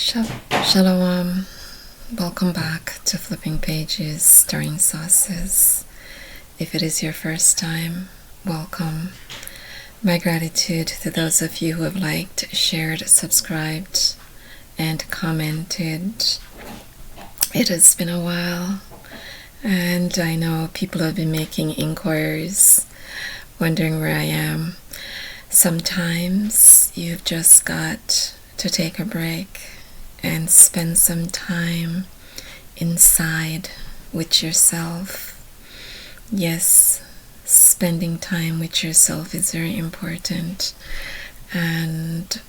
Shalom. Welcome back to Flipping Pages, Stirring Sauces. If it is your first time, welcome. My gratitude to those of you who have liked, shared, subscribed, and commented. It has been a while, and I know people have been making inquiries, wondering where I am. Sometimes you've just got to take a break and spend some time inside with yourself. Yes, spending time with yourself is very important, and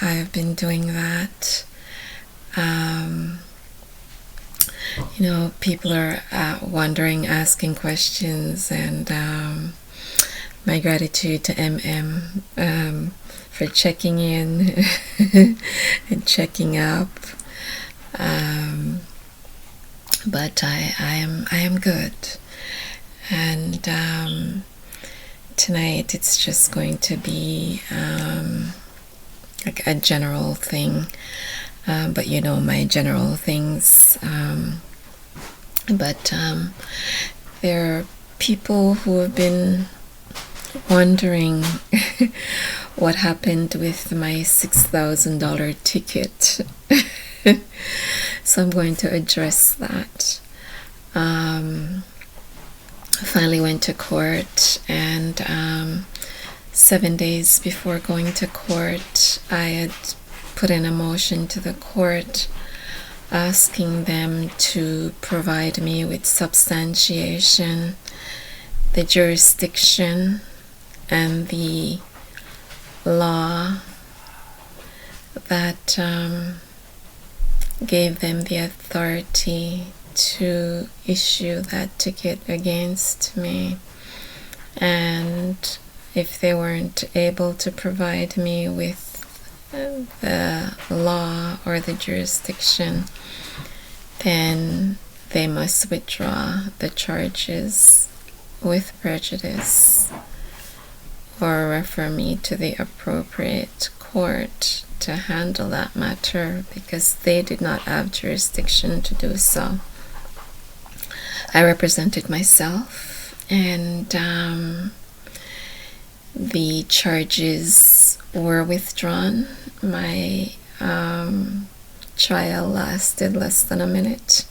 I've been doing that. People are wondering, asking questions, and my gratitude to for checking in and checking up. But I am good, and tonight it's just going to be like a general thing, but my general things. But there are people who have been wondering what happened with my $6,000 ticket. So I'm going to address that. I finally went to court, and 7 days before going to court, I had put in a motion to the court asking them to provide me with substantiation, the jurisdiction, and the law that gave them the authority to issue that ticket against me. And if they weren't able to provide me with the law or the jurisdiction, then they must withdraw the charges with prejudice or refer me to the appropriate court to handle that matter, because they did not have jurisdiction to do so. I represented myself, and the charges were withdrawn. My trial lasted less than a minute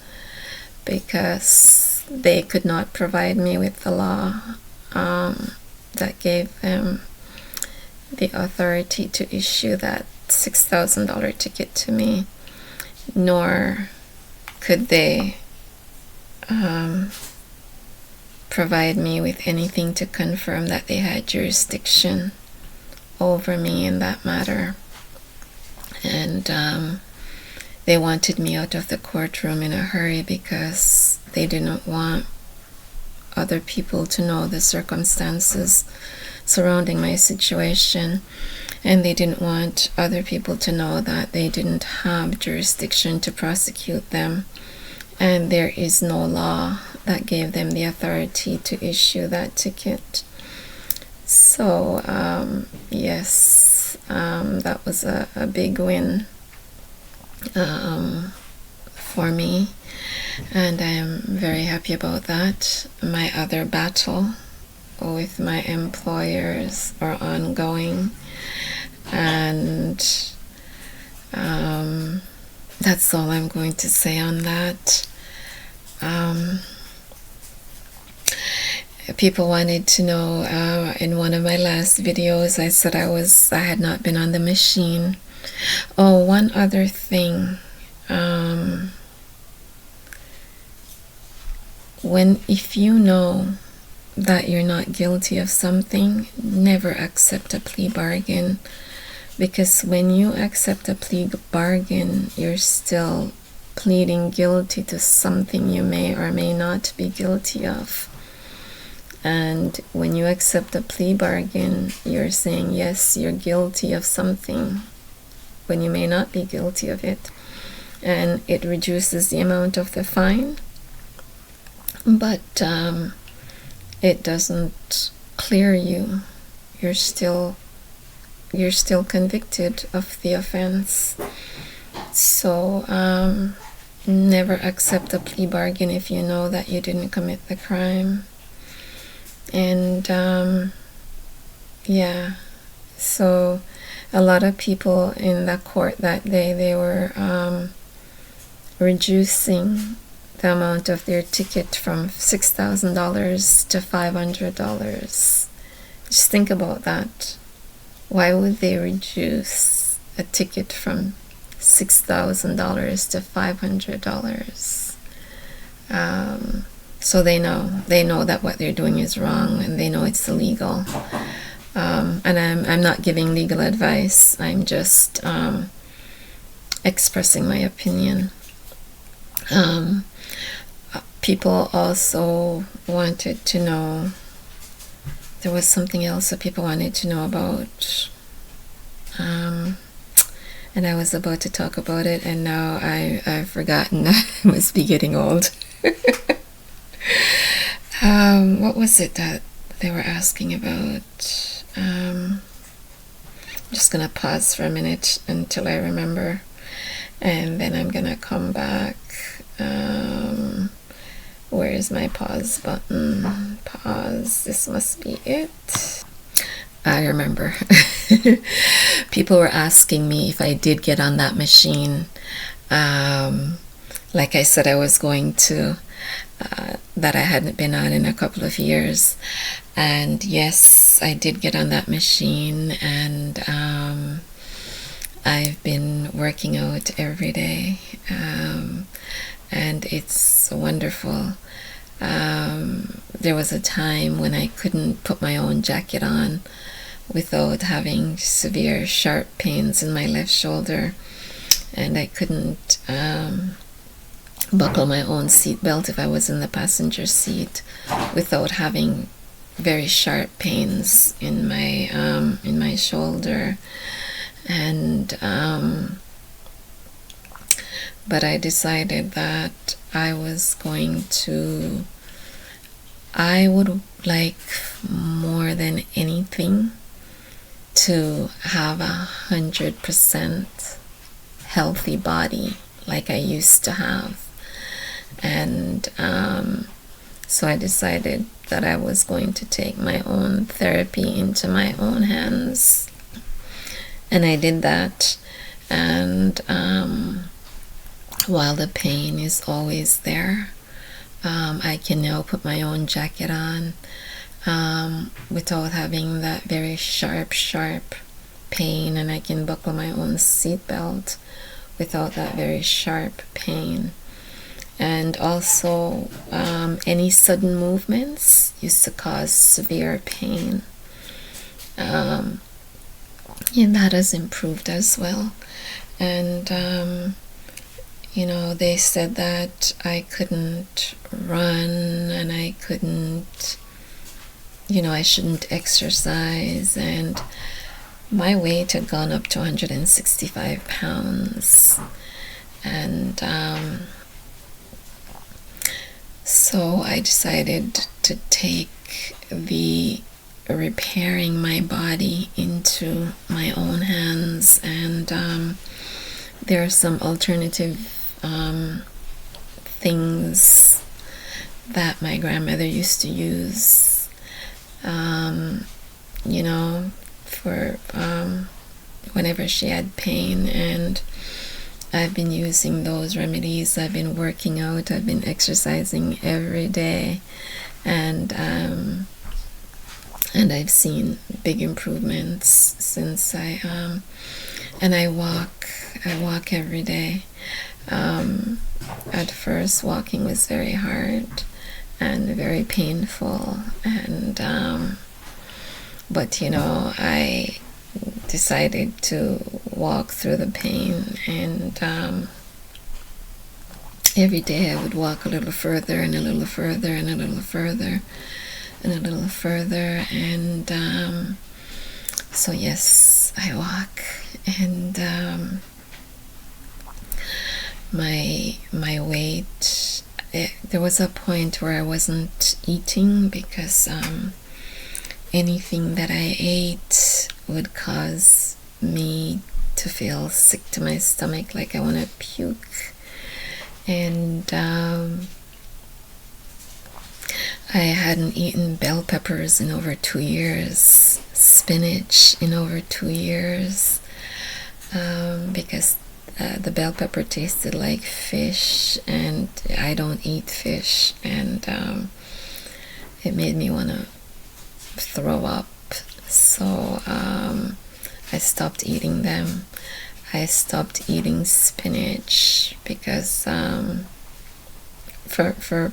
because they could not provide me with the law that gave them the authority to issue that $6,000 ticket to me, nor could they provide me with anything to confirm that they had jurisdiction over me in that matter. And they wanted me out of the courtroom in a hurry because they didn't want other people to know the circumstances surrounding my situation, and they didn't want other people to know that they didn't have jurisdiction to prosecute them, and there is no law that gave them the authority to issue that ticket. So yes, that was a big win for me, and I am very happy about that. My other battle with my employers are ongoing, and that's all I'm going to say on that. People wanted to know, in one of my last videos I said I had not been on the machine. Oh, one other thing. If you know that you're not guilty of something, never accept a plea bargain, because when you accept a plea bargain, you're still pleading guilty to something you may or may not be guilty of. And when you accept a plea bargain, you're saying yes, you're guilty of something when you may not be guilty of it, and it reduces the amount of the fine, but it doesn't clear you. You're still convicted of the offense. So never accept a plea bargain if you know that you didn't commit the crime. And yeah, so a lot of people in the court that day, they were reducing the amount of their ticket from $6,000 to $500. Just think about that. Why would they reduce a ticket from $6,000 to $500? So they know that what they're doing is wrong, and they know it's illegal. And I'm not giving legal advice. I'm just expressing my opinion. People also wanted to know, there was something else that people wanted to know about, and I was about to talk about it, and now I've forgotten. I must be getting old. What was it that they were asking about? I'm just gonna pause for a minute until I remember, and then I'm gonna come back. Where is my pause button? Pause. This must be it. I remember. People were asking me if I did get on that machine. Like I said I was going to, that I hadn't been on in a couple of years. And yes, I did get on that machine, and I've been working out every day. And it's wonderful. There was a time when I couldn't put my own jacket on without having severe sharp pains in my left shoulder, and I couldn't buckle my own seat belt if I was in the passenger seat without having very sharp pains in my shoulder. And but I decided that I would like, more than anything, to have 100% healthy body like I used to have. And so I decided that I was going to take my own therapy into my own hands, and I did that. And while the pain is always there, I can now put my own jacket on without having that very sharp pain, and I can buckle my own seat belt without that very sharp pain. And also any sudden movements used to cause severe pain, and that has improved as well. And they said that I couldn't run, and I couldn't, I shouldn't exercise, and my weight had gone up to 165 pounds. And so I decided to take the repairing my body into my own hands. And there are some alternative things that my grandmother used to use, for whenever she had pain, and I've been using those remedies. I've been working out, I've been exercising every day, and I've seen big improvements since I walk every day. At first, walking was very hard and very painful, and but I decided to walk through the pain, and every day I would walk a little further and a little further and a little further and a little further. And so yes, I walk, and my weight, there was a point where I wasn't eating because anything that I ate would cause me to feel sick to my stomach, like I want to puke. And I hadn't eaten bell peppers in over 2 years, spinach in over 2 years, because the bell pepper tasted like fish, and I don't eat fish, and it made me want to throw up. So I stopped eating them. I stopped eating spinach because for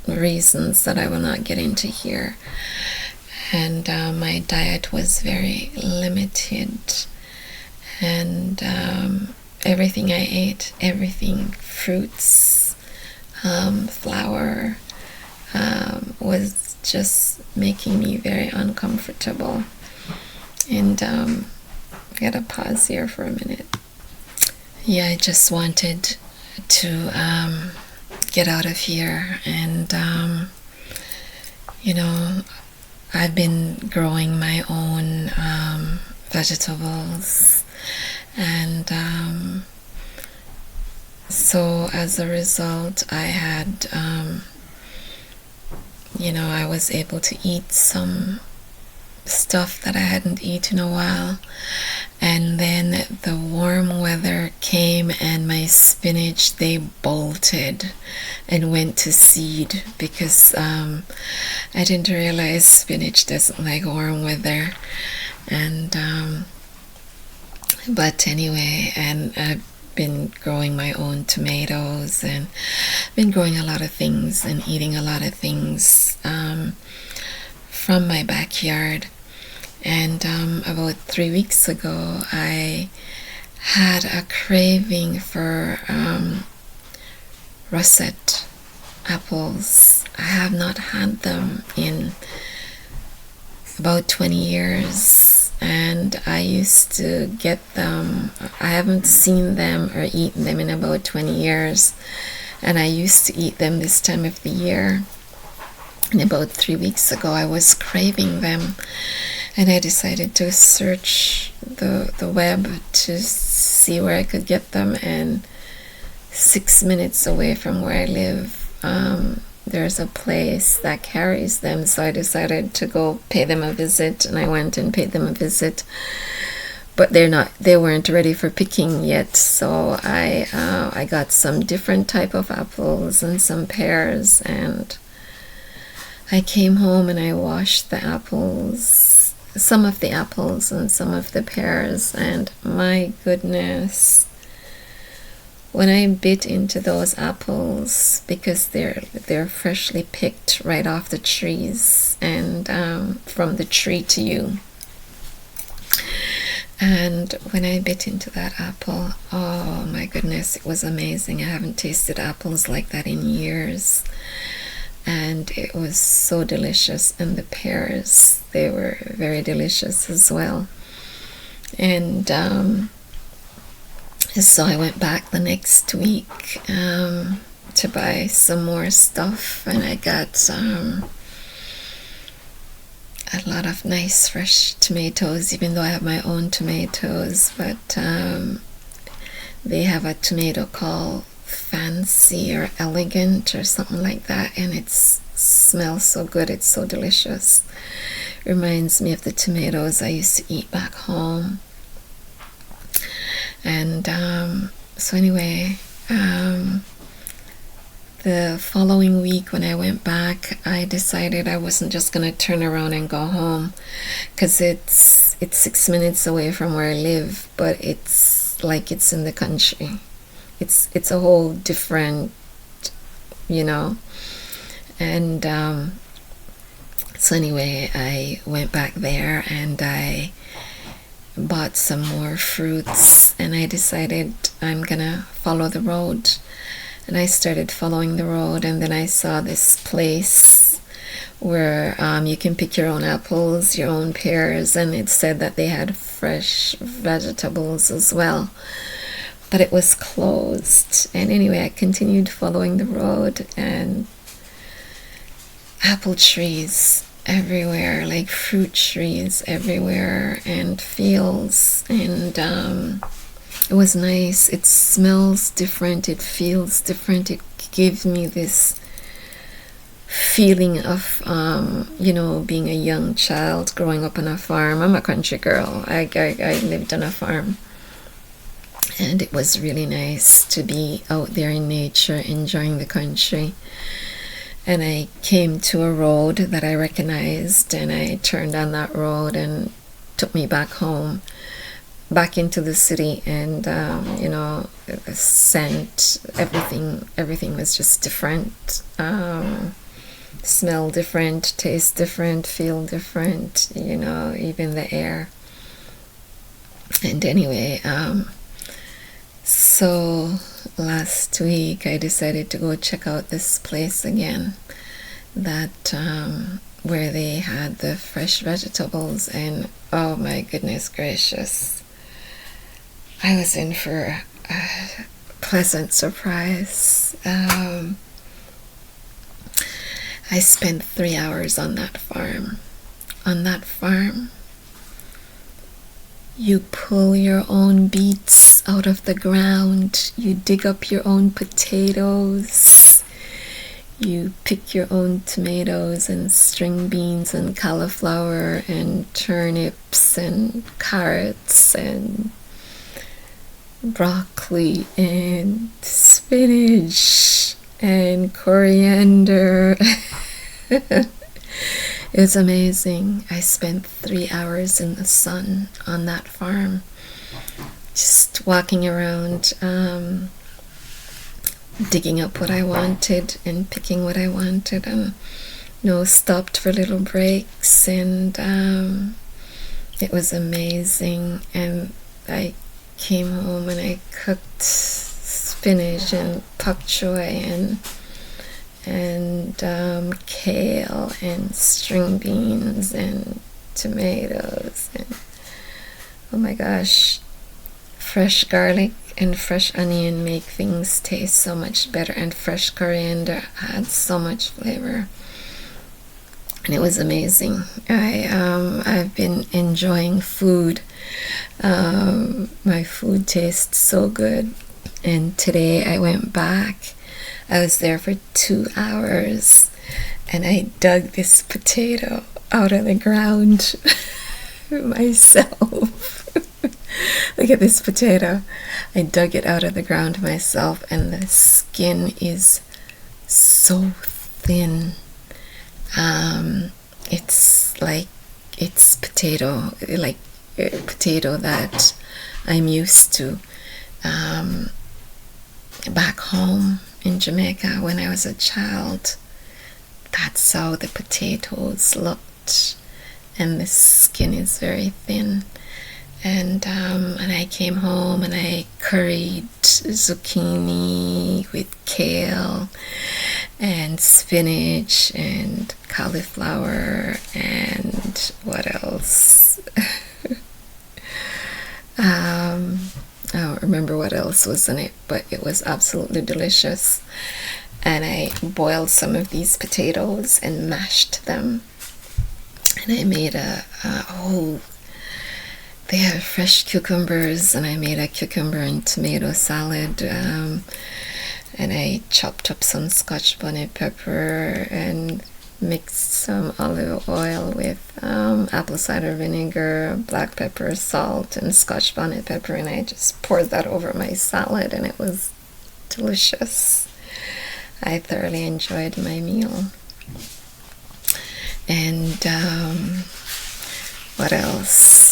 reasons that I will not get into here. And my diet was very limited, and everything I ate, everything, fruits, flour, was just making me very uncomfortable. And I gotta pause here for a minute. Yeah, I just wanted to get out of here, and I've been growing my own vegetables, and so as a result I had I was able to eat some stuff that I hadn't eaten in a while. And then the warm weather came, and my spinach, they bolted and went to seed, because I didn't realize spinach doesn't like warm weather. And but anyway, and I've been growing my own tomatoes, and been growing a lot of things and eating a lot of things from my backyard. And about 3 weeks ago, I had a craving for russet apples. I have not had them in about 20 years, and I used to get them. I haven't seen them or eaten them in about 20 years, and I used to eat them this time of the year. And about 3 weeks ago, I was craving them, and I decided to search the web to see where I could get them. And 6 minutes away from where I live, there's a place that carries them. So I decided to go pay them a visit, and I went and paid them a visit. But they weren't ready for picking yet. So I got some different type of apples and some pears, and I came home and I washed the apples, some of the apples and some of the pears, and my goodness, when I bit into those apples, because they're freshly picked right off the trees, and from the tree to you, and when I bit into that apple, oh my goodness, it was amazing. I haven't tasted apples like that in years. And it was so delicious. And the pears, they were very delicious as well. And so I went back the next week to buy some more stuff, and I got a lot of nice fresh tomatoes, even though I have my own tomatoes. But they have a tomato called Fancy or Elegant or something like that, and it smells so good. It's so delicious. Reminds me of the tomatoes I used to eat back home. And so anyway, the following week when I went back, I decided I wasn't just gonna turn around and go home, because it's 6 minutes away from where I live, but it's like it's in the country. It's a whole different, and so anyway, I went back there and I bought some more fruits, and I decided I'm gonna follow the road. And I started following the road, and then I saw this place where you can pick your own apples, your own pears, and it said that they had fresh vegetables as well. But it was closed. And anyway, I continued following the road, and apple trees everywhere, like fruit trees everywhere, and fields, and it was nice. It smells different, it feels different. It gave me this feeling of being a young child growing up on a farm. I'm a country girl. I lived on a farm, and it was really nice to be out there in nature enjoying the country. And I came to a road that I recognized, and I turned on that road and took me back home, back into the city. And the scent, everything was just different. Smell different, taste different, feel different, even the air. And anyway, so last week I decided to go check out this place again, that where they had the fresh vegetables, and oh my goodness gracious, I was in for a pleasant surprise. I spent 3 hours on that farm. On that farm, you pull your own beets out of the ground. You dig up your own potatoes. You pick your own tomatoes and string beans and cauliflower and turnips and carrots and broccoli and spinach and coriander. It was amazing. I spent 3 hours in the sun on that farm, just walking around, digging up what I wanted and picking what I wanted, and stopped for little breaks, and it was amazing. And I came home and I cooked spinach and pak choy and kale and string beans and tomatoes, and oh my gosh, fresh garlic and fresh onion make things taste so much better, and fresh coriander adds so much flavor, and it was amazing. I've been enjoying food. My food tastes so good, and today I went back. I was there for 2 hours, and I dug this potato out of the ground myself. Look at this potato. I dug it out of the ground myself, and the skin is so thin. It's like potato that I'm used to back home in Jamaica when I was a child. That's how the potatoes looked, and the skin is very thin. And I came home and I curried zucchini with kale and spinach and cauliflower and what else? I don't remember what else was in it, but it was absolutely delicious. And I boiled some of these potatoes and mashed them, and I made they have fresh cucumbers, and I made a cucumber and tomato salad, and I chopped up some Scotch bonnet pepper and mixed some olive oil with apple cider vinegar, black pepper, salt, and Scotch bonnet pepper, and I just poured that over my salad, and it was delicious. I thoroughly enjoyed my meal. And what else?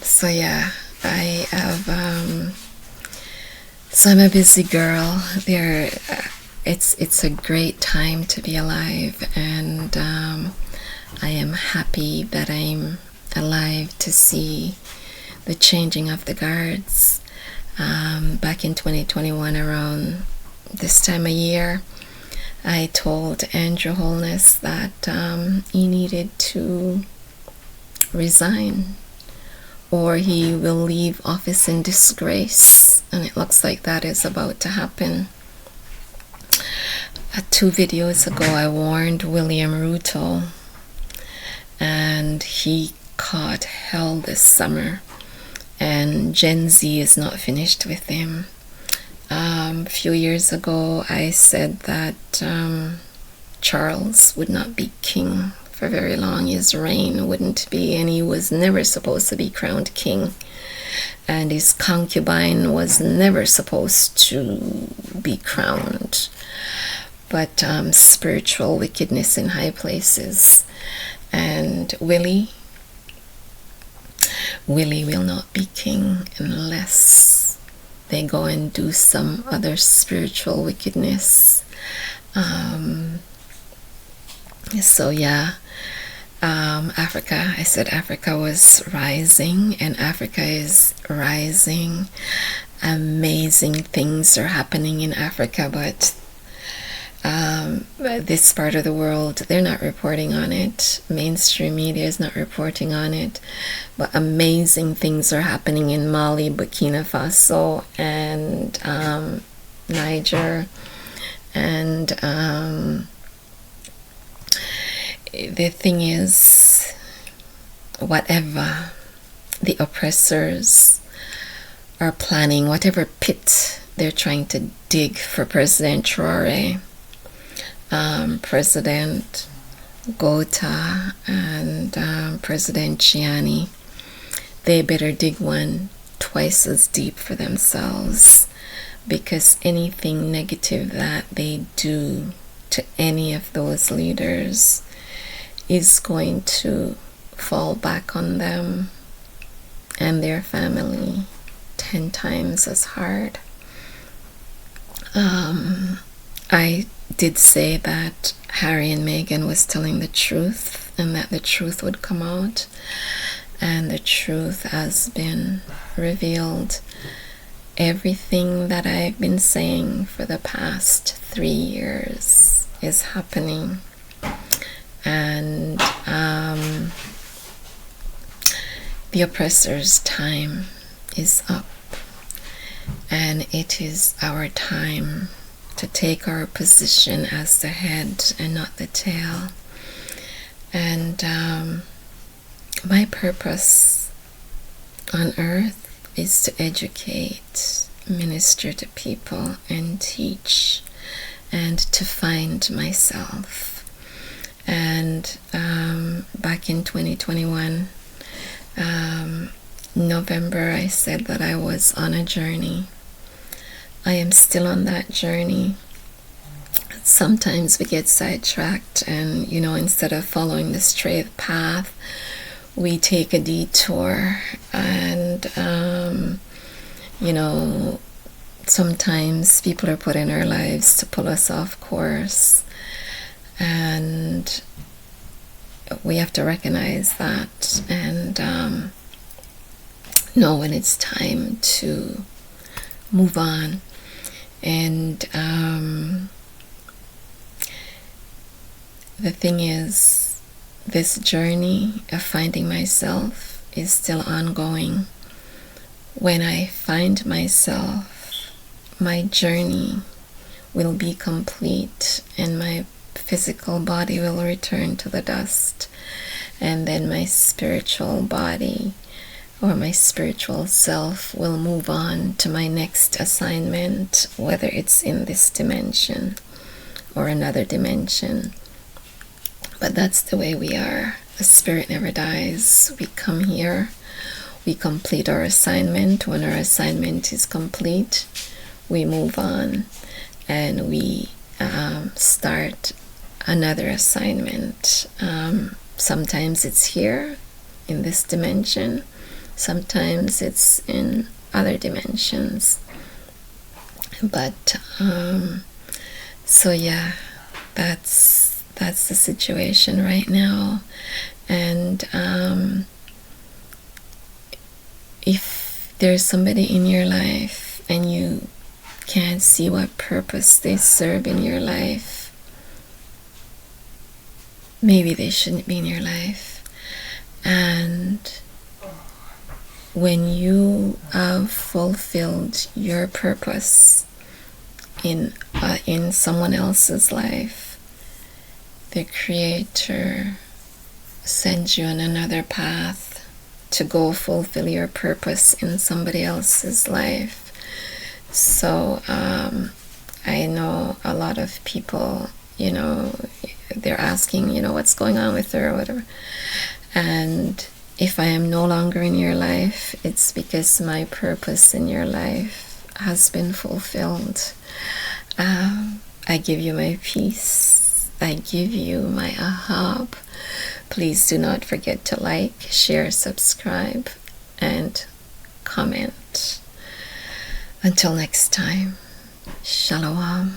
So yeah, I have so I'm a busy girl. It's a great time to be alive, and I am happy that I'm alive to see the changing of the guards. Back in 2021, around this time of year, I told Andrew Holness that he needed to resign, or he will leave office in disgrace, and it looks like that is about to happen. 2 videos ago, I warned William Ruto, and he caught hell this summer, and Gen Z is not finished with him. A few years ago, I said that Charles would not be king for very long. His reign wouldn't be, and he was never supposed to be crowned king. And his concubine was never supposed to be crowned. But spiritual wickedness in high places. And Willie will not be king unless they go and do some other spiritual wickedness. So yeah, Africa, I said Africa was rising, and Africa is rising. Amazing things are happening in Africa, but this part of the world, they're not reporting on it. Mainstream media is not reporting on it, but amazing things are happening in Mali, Burkina Faso, and Niger, and the thing is, whatever the oppressors are planning, whatever pit they're trying to dig for President Traore, President Gota, and President Chiani, they better dig one twice as deep for themselves, because anything negative that they do to any of those leaders is going to fall back on them and their family 10 times as hard. I did say that Harry and Meghan was telling the truth, and that the truth would come out, and the truth has been revealed. Everything that I've been saying for the past 3 years is happening, and the oppressor's time is up, and it is our time to take our position as the head and not the tail. And my purpose on earth is to educate, minister to people, and teach, and to find myself. And back in 2021, November, I said that I was on a journey. I am still on that journey. Sometimes we get sidetracked, and instead of following the straight path, we take a detour, and sometimes people are put in our lives to pull us off course, and we have to recognize that, and know when it's time to move on. And the thing is, this journey of finding myself is still ongoing. When I find myself, my journey will be complete, and my physical body will return to the dust, and then my spiritual body, or my spiritual self, will move on to my next assignment, whether it's in this dimension or another dimension. But that's the way we are. The spirit never dies. We come here, we complete our assignment. When our assignment is complete, we move on, and we start another assignment. Sometimes it's here in this dimension, sometimes it's in other dimensions. But so yeah, that's the situation right now. And if there's somebody in your life and you can't see what purpose they serve in your life, maybe they shouldn't be in your life. And when you have fulfilled your purpose in someone else's life, the Creator sends you on another path to go fulfill your purpose in somebody else's life. So I know a lot of people, they're asking, what's going on with her or whatever. And if I am no longer in your life, it's because my purpose in your life has been fulfilled. I give you my peace. I give you my ahab. Please do not forget to like, share, subscribe, and comment. Until next time, Shalom.